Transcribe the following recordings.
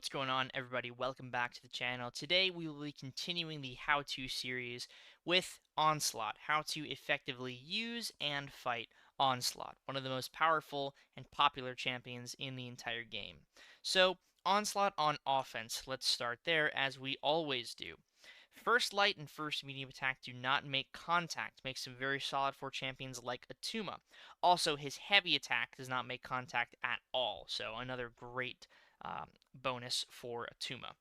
What's going on, everybody? Welcome back to the channel. Today we will be continuing the how-to series with Onslaught, how to effectively use and fight Onslaught, one of the most powerful and popular champions in the entire game. So, Onslaught on offense, let's start there as we always do. First light and first medium attack do not make contact, makes him very solid for champions like Atuma. Also, his heavy attack does not make contact at all, so another great bonus for Atuma.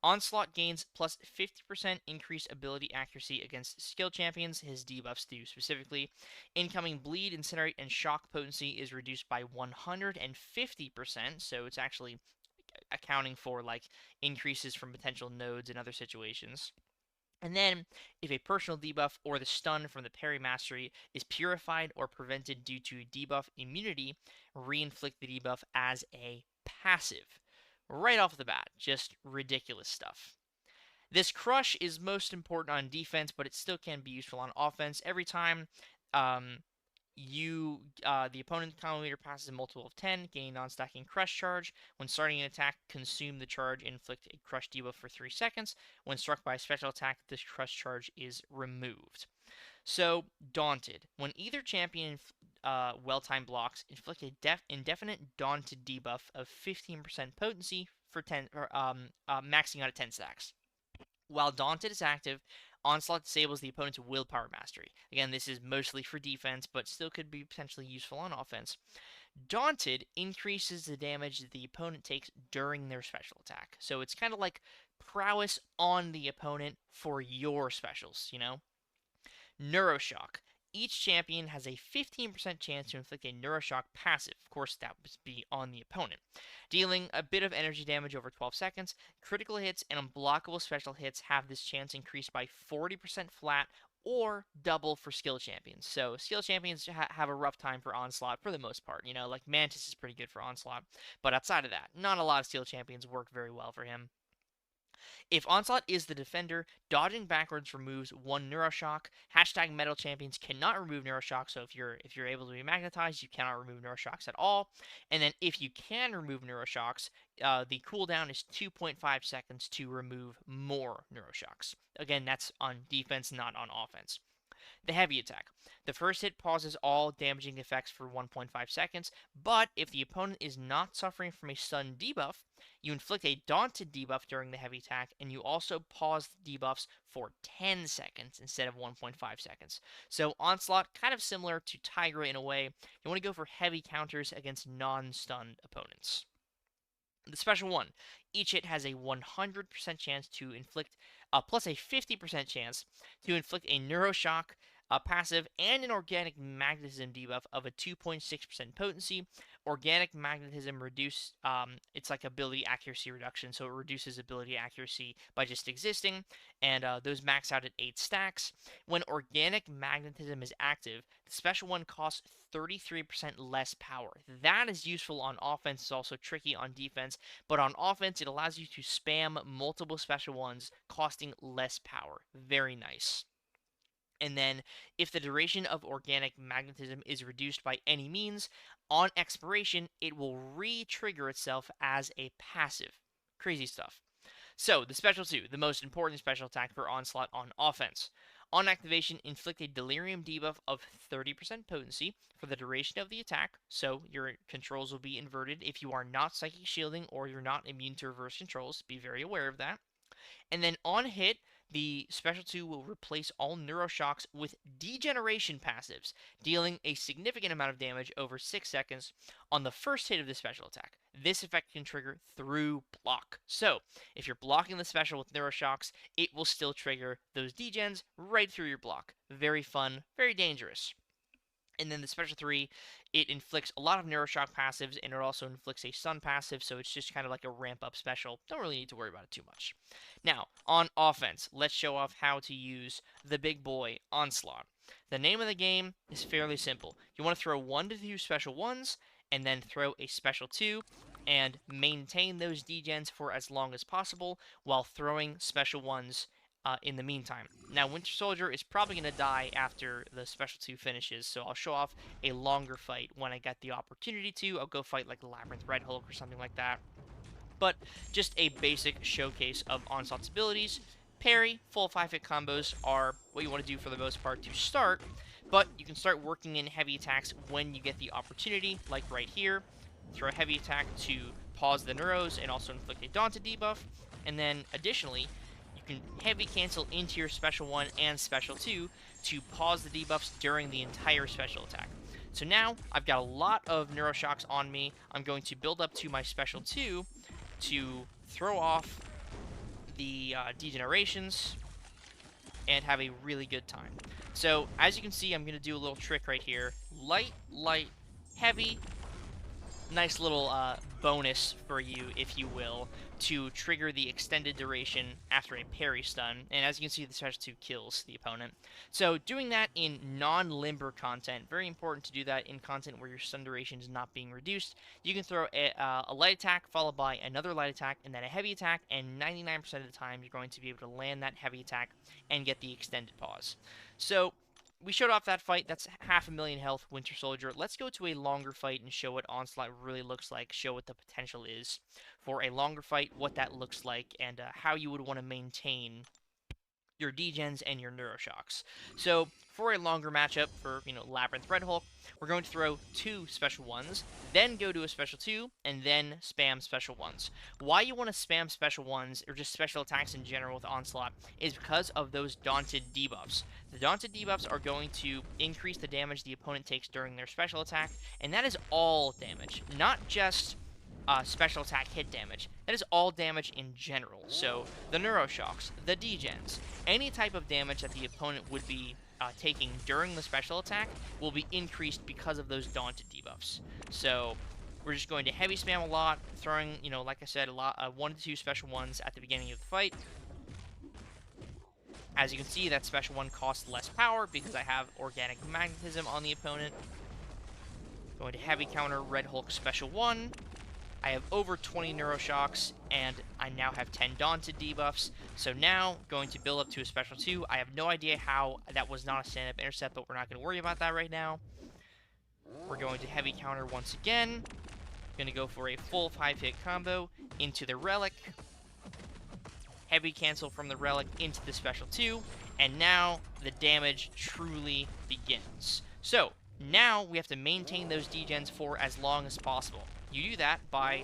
Onslaught gains plus 50% increased ability accuracy against skill champions, his debuffs do specifically. Incoming bleed, incinerate, and shock potency is reduced by 150%, so it's actually accounting for like increases from potential nodes in other situations. And then, if a personal debuff or the stun from the parry mastery is purified or prevented due to debuff immunity, re-inflict the debuff as a passive. Right off the bat, just ridiculous stuff. This crush is most important on defense, but it still can be useful on offense. Every time um, the opponent combo meter passes a multiple of 10, gain non-stacking crush charge. When starting an attack, consume the charge, inflict a crush debuff for 3 seconds. When struck by a special attack, this crush charge is removed. So, Daunted. When either champion well-timed blocks, inflict a indefinite Daunted debuff of 15% potency for 10, maxing out at 10 stacks. While Daunted is active, Onslaught disables the opponent's willpower mastery. Again, this is mostly for defense, but still could be potentially useful on offense. Daunted increases the damage that the opponent takes during their special attack. So it's kind of like prowess on the opponent for your specials, you know? Neuroshock. Each champion has a 15% chance to inflict a Neuroshock passive. Of course, that would be on the opponent. Dealing a bit of energy damage over 12 seconds, critical hits and unblockable special hits have this chance increased by 40% flat or double for skill champions. So skill champions have a rough time for Onslaught for the most part. You know, like Mantis is pretty good for Onslaught. But outside of that, not a lot of skill champions work very well for him. If Onslaught is the defender, dodging backwards removes one Neuroshock. Hashtag Metal Champions cannot remove Neuroshock, so if you're able to be magnetized, you cannot remove Neuroshocks at all. And then if you can remove Neuroshocks, the cooldown is 2.5 seconds to remove more Neuroshocks. Again, that's on defense, not on offense. The heavy attack. The first hit pauses all damaging effects for 1.5 seconds, but if the opponent is not suffering from a stun debuff, you inflict a daunted debuff during the heavy attack, and you also pause the debuffs for 10 seconds instead of 1.5 seconds. So Onslaught, kind of similar to Tigra in a way, you want to go for heavy counters against non-stunned opponents. The special one, each hit has a 100% chance to inflict, plus a 50% chance to inflict a Neuroshock, a passive, and an Organic Magnetism debuff of a 2.6% potency. Organic Magnetism it's like ability accuracy reduction, so it reduces ability accuracy by just existing, and those max out at 8 stacks. When Organic Magnetism is active, the special one costs 33% less power. That is useful on offense, it's also tricky on defense, but on offense it allows you to spam multiple special ones costing less power. Very nice. And then, if the duration of Organic Magnetism is reduced by any means, on expiration, it will re-trigger itself as a passive. Crazy stuff. So, the Special 2, the most important special attack for Onslaught on offense. On activation, inflict a Delirium debuff of 30% potency for the duration of the attack, so your controls will be inverted if you are not Psychic Shielding or you're not immune to reverse controls. Be very aware of that. And then on hit, the Special 2 will replace all Neuroshocks with Degeneration passives, dealing a significant amount of damage over 6 seconds on the first hit of the special attack. This effect can trigger through block. So, if you're blocking the special with Neuroshocks, it will still trigger those degens right through your block. Very fun, very dangerous. And then the Special 3, it inflicts a lot of Neuroshock passives, and it also inflicts a Stun passive, so it's just kind of like a ramp-up special. Don't really need to worry about it too much. Now, on offense, let's show off how to use the big boy, Onslaught. The name of the game is fairly simple. You want to throw 1 to 2 special 1s, and then throw a special 2, and maintain those degens for as long as possible, while throwing special 1s in the meantime. Now, Winter Soldier is probably going to die after the Special 2 finishes, so I'll show off a longer fight when I get the opportunity to. I'll go fight like Labyrinth Red Hulk or something like that. but just a basic showcase of Onslaught's abilities. Parry, full 5-hit combos are what you want to do for the most part to start, but you can start working in heavy attacks when you get the opportunity, like right here. Throw a heavy attack to pause the Neuros and also inflict a Daunted debuff, and then additionally, you can heavy cancel into your Special 1 and Special 2 to pause the debuffs during the entire special attack. So now, I've got a lot of Neuroshocks on me. I'm going to build up to my Special 2 to throw off the degenerations and have a really good time. So, as you can see, I'm going to do a little trick right here. Light, light, heavy. Nice little bonus for you, if you will, to trigger the extended duration after a parry stun. And as you can see, the special 2 kills the opponent. So doing that in non-limber content, very important to do that in content where your stun duration is not being reduced. You can throw a light attack followed by another light attack and then a heavy attack, and 99% of the time you're going to be able to land that heavy attack and get the extended pause. So we showed off that fight. That's 500,000 health, Winter Soldier. Let's go to a longer fight and show what Onslaught really looks like, show what the potential is for a longer fight, what that looks like, and how you would want to maintain your degens and your Neuroshocks. So, for a longer matchup for, Labyrinth Red Hulk, we're going to throw 2 special 1s, then go to a special 2, and then spam special 1s. Why you want to spam special 1s, or just special attacks in general with Onslaught, is because of those Daunted debuffs. The Daunted debuffs are going to increase the damage the opponent takes during their special attack, and that is all damage, not just special attack hit damage. That is all damage in general. So, the Neuroshocks, the degens, any type of damage that the opponent would be taking during the special attack will be increased because of those Daunted debuffs. So, we're just going to heavy spam a lot, throwing, like I said, a lot 1 to 2 special 1s at the beginning of the fight. As you can see, that special 1 costs less power because I have Organic Magnetism on the opponent. Going to heavy counter Red Hulk special 1. I have over 20 Neuroshocks, and I now have 10 Daunted debuffs. So now, going to build up to a special 2. I have no idea how that was not a stand-up intercept, but we're not going to worry about that right now. We're going to heavy counter once again. Going to go for a full 5-hit combo into the Relic. Heavy cancel from the Relic into the special 2. And now, the damage truly begins. So, now we have to maintain those degens for as long as possible. You do that by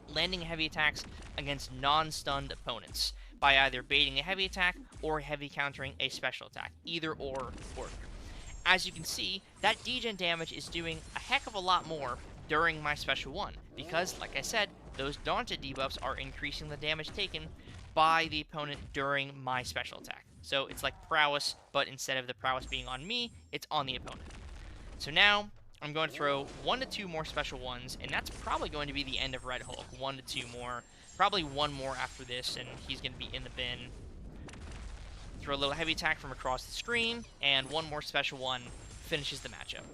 landing heavy attacks against non-stunned opponents, by either baiting a heavy attack or heavy countering a special attack. Either or work. As you can see, that degen damage is doing a heck of a lot more during my special 1, because, like I said, those Daunted debuffs are increasing the damage taken by the opponent during my special attack. So it's like prowess, but instead of the prowess being on me, it's on the opponent. So now, I'm going to throw 1 to 2 more special 1s, and that's probably going to be the end of Red Hulk. 1 to 2 more. Probably 1 more after this, and he's going to be in the bin. Throw a little heavy attack from across the screen, and 1 more special 1 finishes the matchup.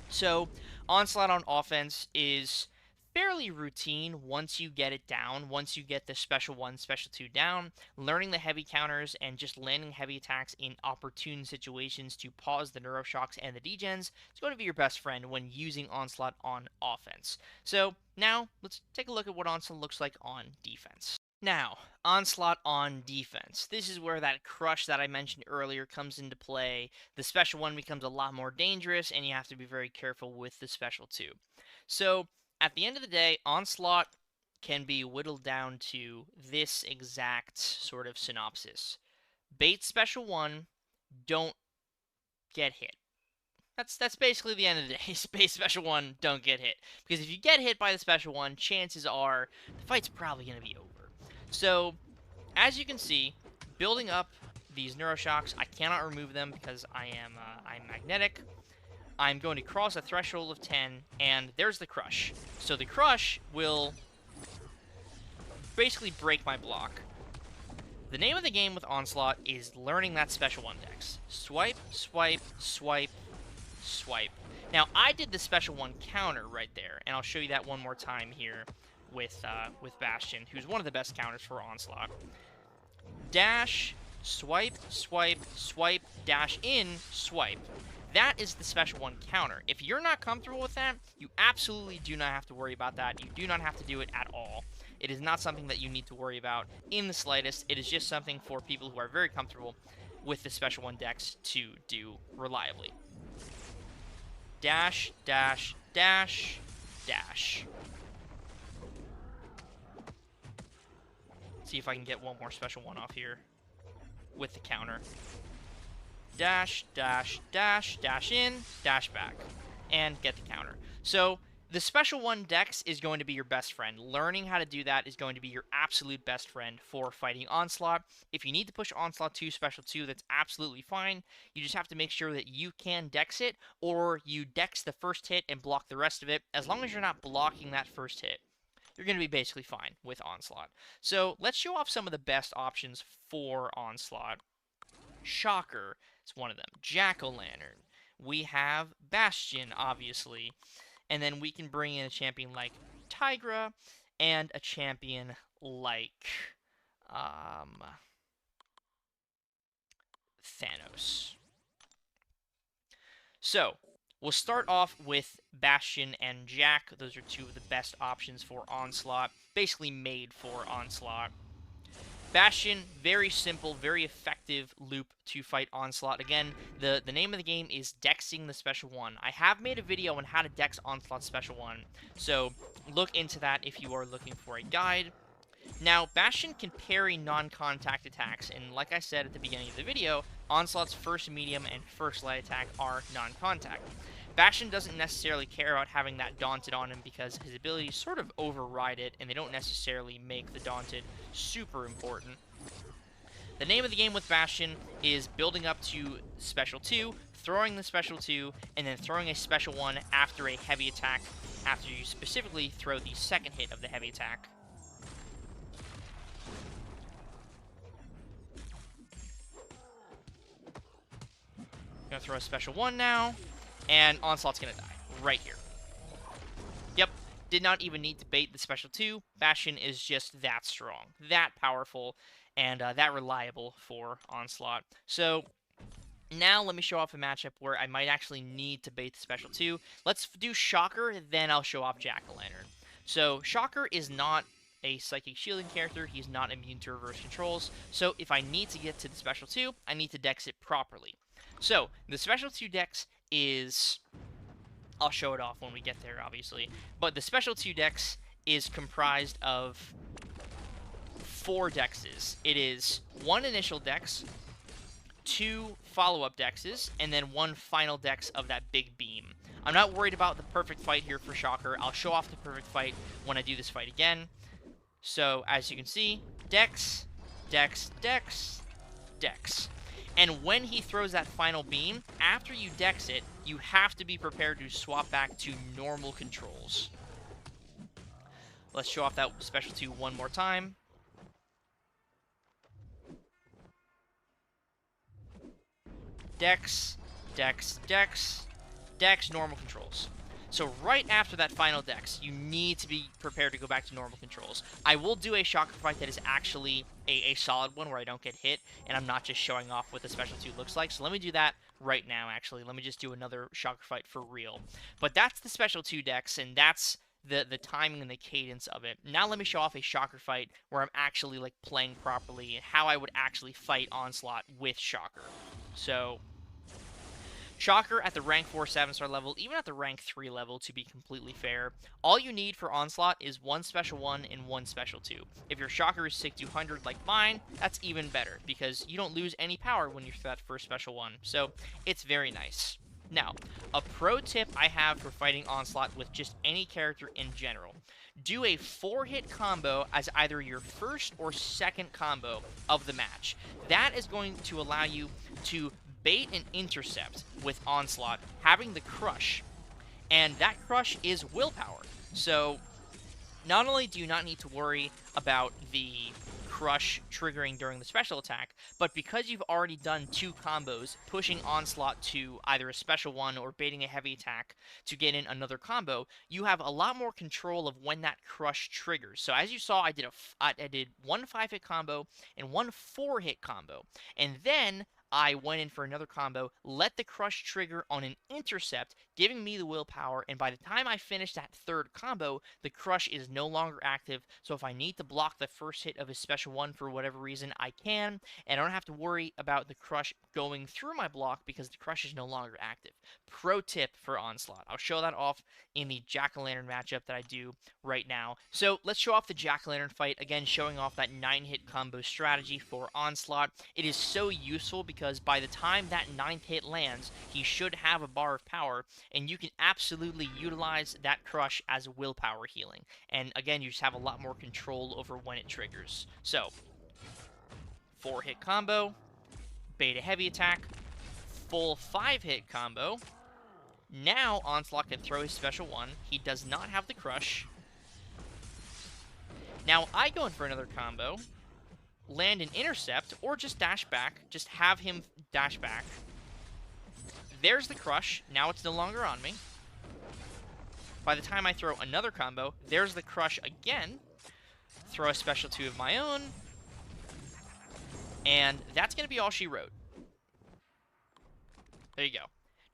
So, Onslaught on offense is fairly routine once you get it down, once you get the special 1, special 2 down. Learning the heavy counters and just landing heavy attacks in opportune situations to pause the Neuroshocks and the degens is going to be your best friend when using Onslaught on offense. So now, let's take a look at what Onslaught looks like on defense. Now, Onslaught on defense. This is where that crush that I mentioned earlier comes into play. The special 1 becomes a lot more dangerous, and you have to be very careful with the special 2. So, at the end of the day, Onslaught can be whittled down to this exact sort of synopsis. Bait special 1, don't get hit. That's basically the end of the day. Bait special 1, don't get hit. Because if you get hit by the special 1, chances are the fight's probably going to be over. So, as you can see, building up these Neuroshocks, I cannot remove them because I'm magnetic. I'm going to cross a threshold of 10, and there's the crush. So the crush will basically break my block. The name of the game with Onslaught is learning that special 1 dex. Swipe, swipe, swipe, swipe. Now, I did the special 1 counter right there, and I'll show you that one more time here with Bastion, who's one of the best counters for Onslaught. Dash, swipe, swipe, swipe, dash in, swipe. That is the special one counter. If you're not comfortable with that, you absolutely do not have to worry about that. You do not have to do it at all. It is not something that you need to worry about in the slightest. It is just something for people who are very comfortable with the special one decks to do reliably. Dash, dash, dash, dash. See if I can get one more special one off here with the counter. Dash, dash, dash, dash in, dash back, and get the counter. So the special one dex is going to be your best friend. Learning how to do that is going to be your absolute best friend for fighting Onslaught. If you need to push Onslaught 2 Special 2, that's absolutely fine. You just have to make sure that you can dex it, or you dex the first hit and block the rest of it. As long as you're not blocking that first hit, you're going to be basically fine with Onslaught. So let's show off some of the best options for Onslaught. Shocker is one of them. Jack-o'-lantern. We have Bastion, obviously. And then we can bring in a champion like Tigra and a champion like Thanos. So, we'll start off with Bastion and Jack. Those are two of the best options for Onslaught. Basically made for Onslaught. Bastion, very simple, very effective loop to fight Onslaught. Again, the name of the game is Dexing the Special 1. I have made a video on how to Dex Onslaught Special 1, so look into that if you are looking for a guide. Now, Bastion can parry non-contact attacks, and like I said at the beginning of the video, Onslaught's first medium and first light attack are non-contact. Bastion doesn't necessarily care about having that Daunted on him because his abilities sort of override it, and they don't necessarily make the Daunted super important. The name of the game with Bastion is building up to Special 2, throwing the Special 2, and then throwing a Special 1 after a heavy attack, after you specifically throw the second hit of the heavy attack. Gonna throw a Special 1 now, and Onslaught's gonna die, right here. Yep, did not even need to bait the Special 2. Bastion is just that strong, that powerful, and that reliable for Onslaught. So, now let me show off a matchup where I might actually need to bait the Special 2. Let's do Shocker, then I'll show off Jack-o'-lantern. So, Shocker is not a Psychic Shielding character. He's not immune to reverse controls. So, if I need to get to the Special 2, I need to dex it properly. So, the Special 2 dex is... I'll show it off when we get there, obviously. But the Special 2 dex is comprised of 4 dexes. It is 1 initial dex, 2 follow-up dexes, and then 1 final dex of that big beam. I'm not worried about the perfect fight here for Shocker. I'll show off the perfect fight when I do this fight again. So, as you can see, dex, dex, dex, dex. And when he throws that final beam, after you dex it, you have to be prepared to swap back to normal controls. Let's show off that Special 2 one more time. Dex, dex, dex, dex, normal controls. So right after that final dex, you need to be prepared to go back to normal controls. I will do a Shocker fight that is actually a solid one where I don't get hit, and I'm not just showing off what the Special 2 looks like. So let me do that right now, actually. Let me just do another Shocker fight for real. But that's the Special 2 dex, and that's the timing and the cadence of it. Now let me show off a Shocker fight where I'm actually like playing properly and how I would actually fight Onslaught with Shocker. So... Shocker at the rank 4 7-star level, even at the rank 3 level, to be completely fair, all you need for Onslaught is 1 Special 1 and 1 Special 2. If your Shocker is 6200 like mine, that's even better, because you don't lose any power when you throw that first Special 1, so it's very nice. Now, a pro tip I have for fighting Onslaught with just any character in general. Do a 4-hit combo as either your first or second combo of the match. That is going to allow you to bait and intercept with Onslaught, having the crush, and that crush is willpower. So not only do you not need to worry about the crush triggering during the special attack, but because you've already done 2 combos, pushing Onslaught to either a special 1 or baiting a heavy attack to get in another combo, you have a lot more control of when that crush triggers. So as you saw, I did 1 5-hit combo and 1 4-hit combo, and then I went in for another combo, let the crush trigger on an intercept, giving me the willpower, and by the time I finish that third combo, the crush is no longer active, so if I need to block the first hit of his special one for whatever reason, I can, and I don't have to worry about the crush going through my block because the crush is no longer active. Pro tip for Onslaught. I'll show that off in the Jack-o'-lantern matchup that I do right now. So let's show off the Jack-o'-lantern fight, again showing off that 9-hit combo strategy for Onslaught. It is so useful because by the time that 9th hit lands, he should have a bar of power, and you can absolutely utilize that crush as willpower healing. And again, you just have a lot more control over when it triggers. So, 4-hit combo, beta heavy attack, full 5-hit combo. Now Onslaught can throw his special one. He does not have the crush. Now I go in for another combo, land an intercept, or just dash back. Just have him dash back. There's the crush. Now it's no longer on me. By the time I throw another combo, there's the crush again. Throw a special 2 of my own. And that's going to be all she wrote. There you go.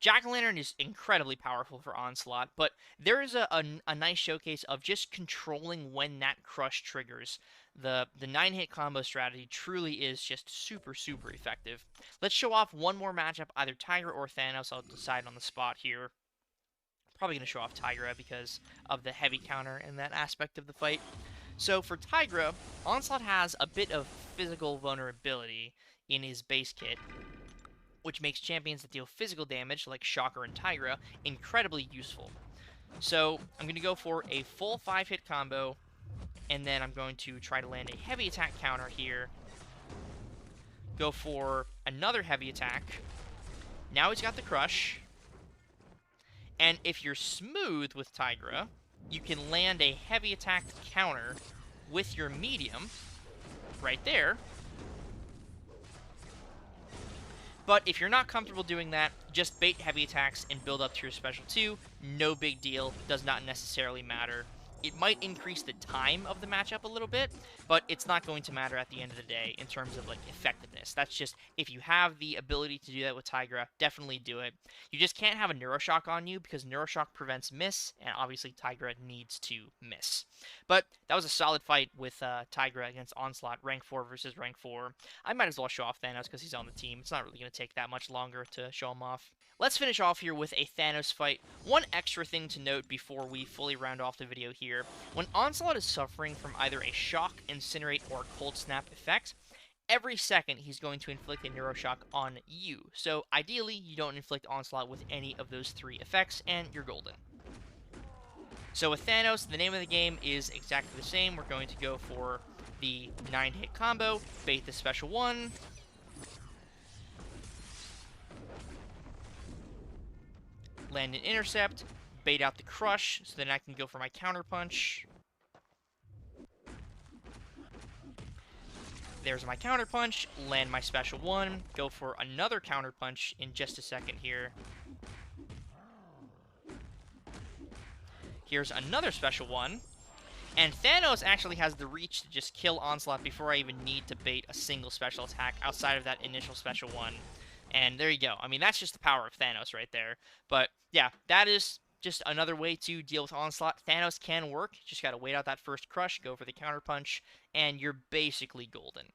Jack-o'-lantern is incredibly powerful for Onslaught, but there is a nice showcase of just controlling when that crush triggers. The 9-hit combo strategy truly is just super, super effective. Let's show off one more matchup, either Tigra or Thanos. I'll decide on the spot here. Probably going to show off Tigra because of the heavy counter and that aspect of the fight. So for Tigra, Onslaught has a bit of physical vulnerability in his base kit, which makes champions that deal physical damage, like Shocker and Tigra, incredibly useful. So I'm going to go for a full 5-hit combo, and then I'm going to try to land a heavy attack counter here. Go for another heavy attack. Now he's got the crush. And if you're smooth with Tigra, you can land a heavy attack counter with your medium right there. But if you're not comfortable doing that, just bait heavy attacks and build up to your special 2. No big deal. Does not necessarily matter. It might increase the time of the matchup a little bit, but it's not going to matter at the end of the day in terms of, like, effectiveness. That's just, if you have the ability to do that with Tigra, definitely do it. You just can't have a Neuroshock on you because Neuroshock prevents miss, and obviously Tigra needs to miss. But that was a solid fight with Tigra against Onslaught, rank 4 versus rank 4. I might as well show off Thanos because he's on the team. It's not really going to take that much longer to show him off. Let's finish off here with a Thanos fight. One extra thing to note before we fully round off the video here. When Onslaught is suffering from either a Shock, Incinerate, or Cold Snap effect, every second he's going to inflict a Neuroshock on you. So ideally, you don't inflict Onslaught with any of those 3 effects, and you're golden. So with Thanos, the name of the game is exactly the same. We're going to go for the 9-hit combo, bait the special 1, land an intercept, bait out the crush, so then I can go for my counter punch. There's my counter punch, land my special 1, go for another counter punch in just a second here. Here's another special 1. And Thanos actually has the reach to just kill Onslaught before I even need to bait a single special attack outside of that initial special 1. And there you go. I mean, that's just the power of Thanos right there. But yeah, that is just another way to deal with Onslaught. Thanos can work. Just got to wait out that first crush, go for the counter punch, and you're basically golden.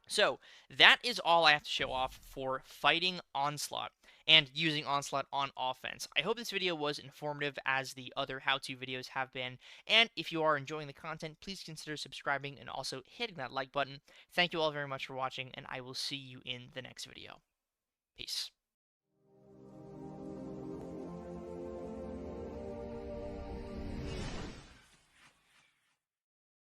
So that is all I have to show off for fighting Onslaught and using Onslaught on offense. I hope this video was informative as the other how-to videos have been, and if you are enjoying the content, please consider subscribing and also hitting that like button. Thank you all very much for watching, and I will see you in the next video. Peace.